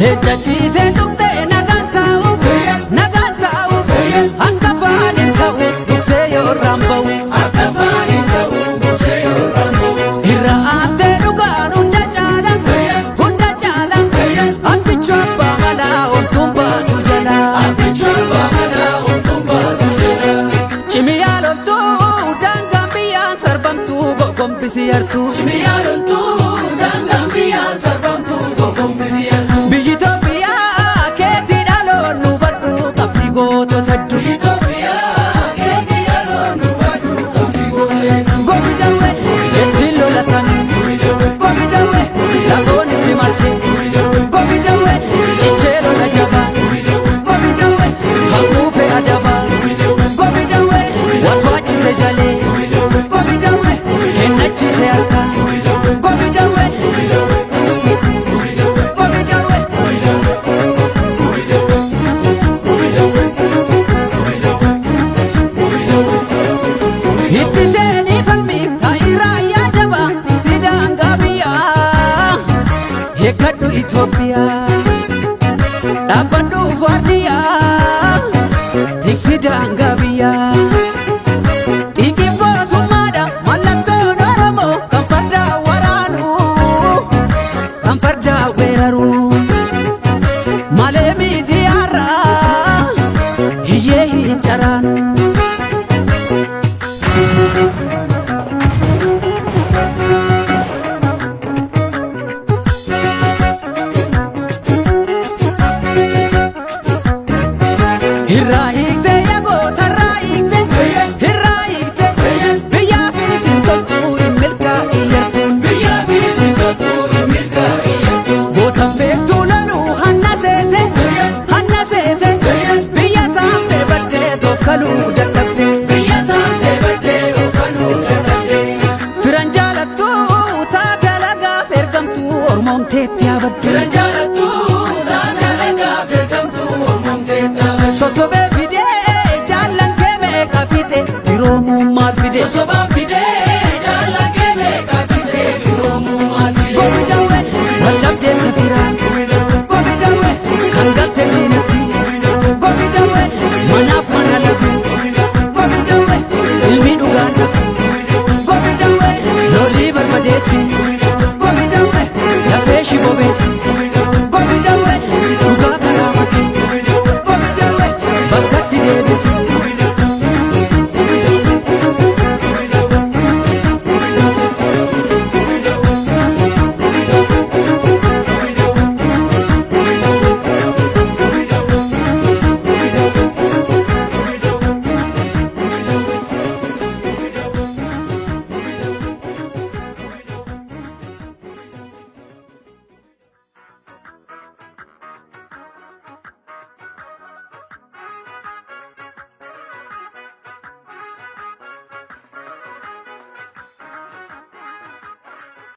Lechachise tukte nagantau akka faanin ta'u duksee yoo ramba'u irra aantee dhugaan hunda caala abbichu abbaa malaa oltuun baatu jala cimiyaa loltuu daangaan biyyaan sarbamtuu gogombisi yartuu biyyi Itoophiyaa keetii dhaloon nu badhu qabdi gootota hedduu gobi dawwe jettiin lolatan gobi dawwe lafoon itti marse gobi dawwe cichee lola jaba gobi dawwe hanquufe adaba gobi dawwe watwaachise jalee gobi dawwe kennachiise harka gobi dawwe Yekadu Ethiopia, Dabadu Fardia, Tixidang Gabia, Tikibo Tumada, Malato Noramo, Kampada Waranu, Kampada Weraru, Malemi Diara, Hiye Hincharan. Hirraayikte yagoota hirraayikte biyyaa fi sintoltuu imilkaa iyyartuun gootan beektuu loluu hanna seete biyya saamtee baddee toof kaluu dadhabdee firan jaalattuu taate lagaaf ergamtuu ormoomteetti yaabaddu sosobee fidee jaallan kee meeqa fide yeroo muummaa fide